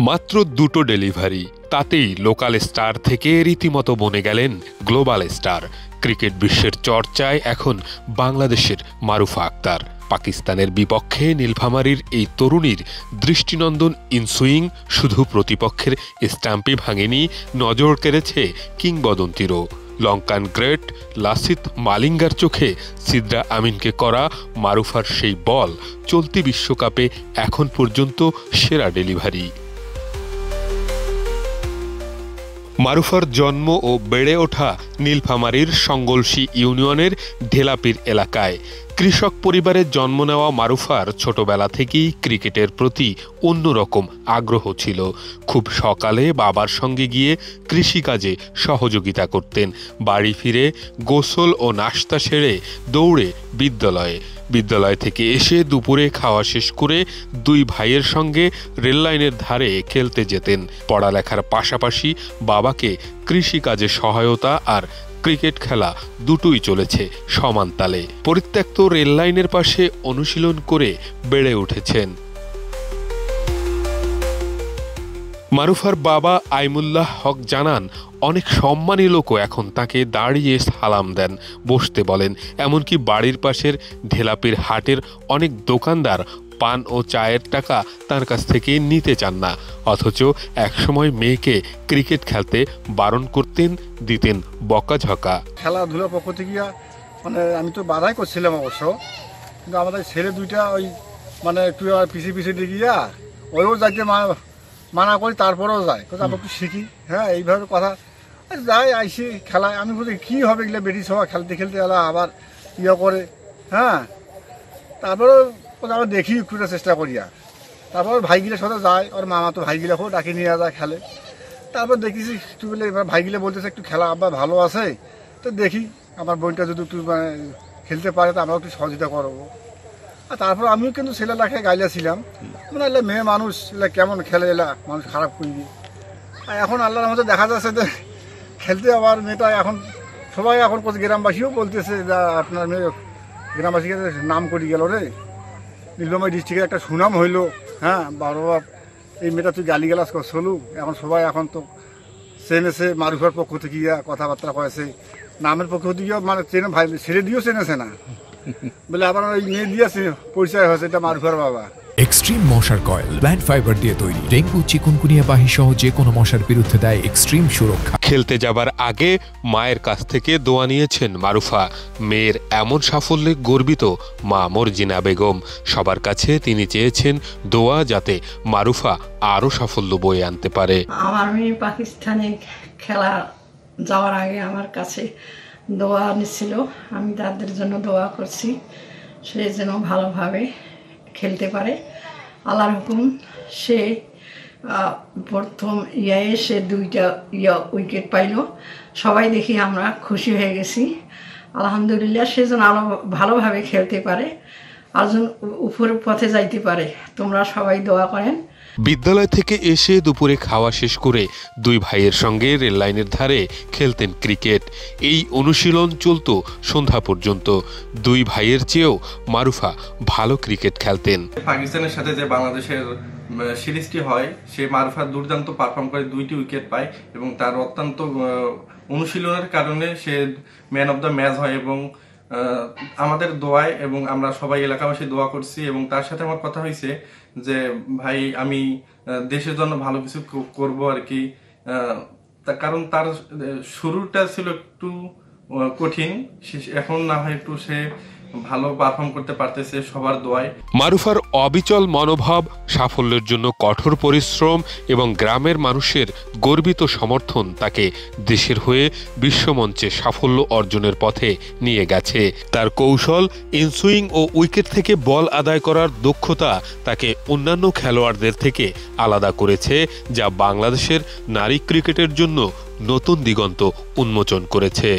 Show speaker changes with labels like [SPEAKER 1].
[SPEAKER 1] মাত্র দুটো ডেলিভারি, তাতেই লোকাল স্টার থেকে রীতিমতো বনে গেলেন গ্লোবাল স্টার। ক্রিকেট বিশ্বের চর্চায় এখন বাংলাদেশের মারুফা আক্তার। পাকিস্তানের বিপক্ষে নীলফামারীর এই তরুণীর দৃষ্টিনন্দন ইনসুইং শুধু প্রতিপক্ষের স্ট্যাম্পই ভাঙেনি, নজর কেড়েছে কিংবদন্তিরও। লঙ্কান গ্রেট লাসিথ মালিঙ্গার চোখে সিদ্রা আমিনকে করা মারুফার সেই বল চলতি বিশ্বকাপে এখন পর্যন্ত সেরা ডেলিভারি। মারুফার জন্ম ও বেড়ে ওঠা নীলফামারীর সঙ্গলসী ইউনিয়নের ঢেলাপীর এলাকায়। কৃষক পরিবারে জন্ম নেওয়া মারুফার ছোটবেলা থেকেই ক্রিকেটের প্রতি অন্যরকম আগ্রহ ছিল। খুব সকালে বাবার সঙ্গে গিয়ে কৃষিকাজে সহযোগিতা করতেন। বাড়ি ফিরে গোসল ও নাশতা সেরে দৌড়ে বিদ্যালয় থেকে এসে দুপুরে খাওয়া শেষ করে দুই ভাইয়ের সঙ্গে রেললাইনের ধারে খেলতে যেতেন। পড়ালেখার পাশাপাশি বাবাকে কৃষিকাজে সহায়তা আর ক্রিকেট খেলা দুটোই চলেছে সমান তালে। পরিত্যক্ত রেললাইনের পাশে অনুশীলন করে বেড়ে উঠেছেন। মারুফার বাবা আইমুল্লাহ হক জানান, অনেক সম্মানী লোকও এখন তাকে দাঁড়িয়ে সালাম দেন, বসতে বলেন। এমনকি বাড়ির পাশের ঢেলাপীর হাটের অনেক দোকানদার পান ও চায়ের টাকা তার কাছ থেকে নিতে চান না। অথচ একসময় মেয়েকে ক্রিকেট খেলতে বারণ করতেন, দিতেন বকাঝকা।
[SPEAKER 2] খেলাধুলার পক্ষ থেকে মানে আমি তো বাধাই করছিলাম অবশ্য, কিন্তু আমাদের ছেলে দুইটা ওই মানে একটু পিছিয়ে গিয়া ওইও যাইতে মানা করি, তারপরেও যায় আমরা একটু শিখি। হ্যাঁ, এইভাবে কথা যাই আইসি খেলায়। আমি বলি কী হবে এগুলো বেটি সবাই খেলতে এলা আবার ইয়ে করে। হ্যাঁ, তারপরে আমরা দেখি একটু চেষ্টা করিয়া। তারপর ভাইগুলোর সাথে যায়, ওর মামা তো ভাইগুলোকেও ডাকি নিয়ে যায় খেলে। তারপর দেখেছি একটু বলে এবার ভাইগুলো বলতেছে একটু খেলা আব্বা ভালো আছে, তো দেখি আমার বোনটা যদি একটু মানে খেলতে পারে তো আমরা একটু সহযোগিতা করবো। আর তারপর আমিও কিন্তু ছেলে লেখায় গাইলাছিলাম, মানে এলা মেয়ে মানুষ এলা কেমন খেলে, এলা মানুষ খারাপ করিনি। আর এখন আল্লাহর মধ্যে দেখা যাচ্ছে যে খেলতে আবার মেয়েটা এখন সবাই এখন গ্রামবাসীও বলতেছে যে আপনার মেয়ে গ্রামবাসীকে নাম করি গেল রে, নীলফামারী ডিস্ট্রিক্টের একটা সুনাম হইলো। হ্যাঁ, বাবা এই মেয়েটা তুই গালিগালাজ করছলু, এখন সবাই এখন তো চেনেছে। মারুফার পক্ষ থেকে কথাবার্তা কয়েছে, নামের পক্ষ থেকে মানে চেনে, ভাই ছেড়ে দিয়েও চেনেছে না বলে আবার ওই মেয়ে দিয়েছে পরিচয় হয়েছে এটা মারুফার বাবা।
[SPEAKER 3] এক্সট্রিম মশার কয়েল প্ল্যান্ট ফাইবার দিয়ে তৈরি, ডেঙ্গু চিকুনগুনিয়া বাহি সহ যে কোনো মশার বিরুদ্ধে দেয় এক্সট্রিম সুরক্ষা।
[SPEAKER 1] খেলতে যাবার আগে মায়ের কাছ থেকে দোয়া নিয়েছেন মারুফা। মেয়ের এমন সাফল্যে গর্বিত মা মর্জিনা বেগম। সবার কাছে তিনি চেয়েছেন দোয়া, যাতে মারুফা আরও সাফল্য বয়ে আনতে পারে।
[SPEAKER 4] আমার মেয়ে পাকিস্তানে খেলা যাওয়ার আগে আমার কাছে দোয়া নিচ্ছিল, আমি তাদের জন্য দোয়া করছি সে যেন ভালোভাবে খেলতে পারে। আল্লাহর হুকুম সে প্রথম সে দুইটা উইকেট পাইল। সবাই দেখি আমরা খুশি হয়ে গেছি। আলহামদুলিল্লাহ, সে যেন আরও ভালোভাবে খেলতে পারে, আর যেন উপরের পথে যাইতে পারে। তোমরা সবাই দোয়া করেন।
[SPEAKER 1] বিদ্যালয় থেকে এসে দুপুরে খাওয়া শেষ করে দুই ভাইয়ের সঙ্গে রেললাইনের ধারে খেলতেন ক্রিকেট। এই অনুশীলন চলত সন্ধ্যা পর্যন্ত। দুই ভাইয়ের চেয়েও মারুফা ভালো ক্রিকেট খেলতেন।
[SPEAKER 5] পাকিস্তানের সাথে যে বাংলাদেশের সিরিজটি হয়, সে মারুফা দুর্দান্ত পারফর্ম করে 2টি উইকেট পায় এবং তার অত্যন্ত অনুশীলনের কারণে সে ম্যান অফ দ্য ম্যাচ হয়। এবং আমাদের দোয়ায় এবং আমরা সবাই এলাকাবাসী দোয়া করছি, এবং তার সাথে আমার কথা হয়েছে যে ভাই আমি দেশের জন্য ভালো কিছু করব আর কি। কারণ তার শুরুটা ছিল একটু কঠিন, এখন না হয় একটু সে ভালো পারফর্ম করতে পারতেছে সবার দোয়ায়।
[SPEAKER 1] মারুফার অবিচল মনোভাব, সাফল্যের জন্য কঠোর পরিশ্রম এবং গ্রামের মানুষের গর্বিত সমর্থন তাকে দেশের হয়ে বিশ্বমঞ্চে সাফল্য অর্জনের পথে নিয়ে গেছে। তার কৌশল, ইনসুইং ও উইকেট থেকে বল আদায় করার দক্ষতা তাকে অন্যান্য খেলোয়াড়দের থেকে আলাদা করেছে, যা বাংলাদেশের নারী ক্রিকেটের জন্য নতুন দিগন্ত উন্মোচন করেছে।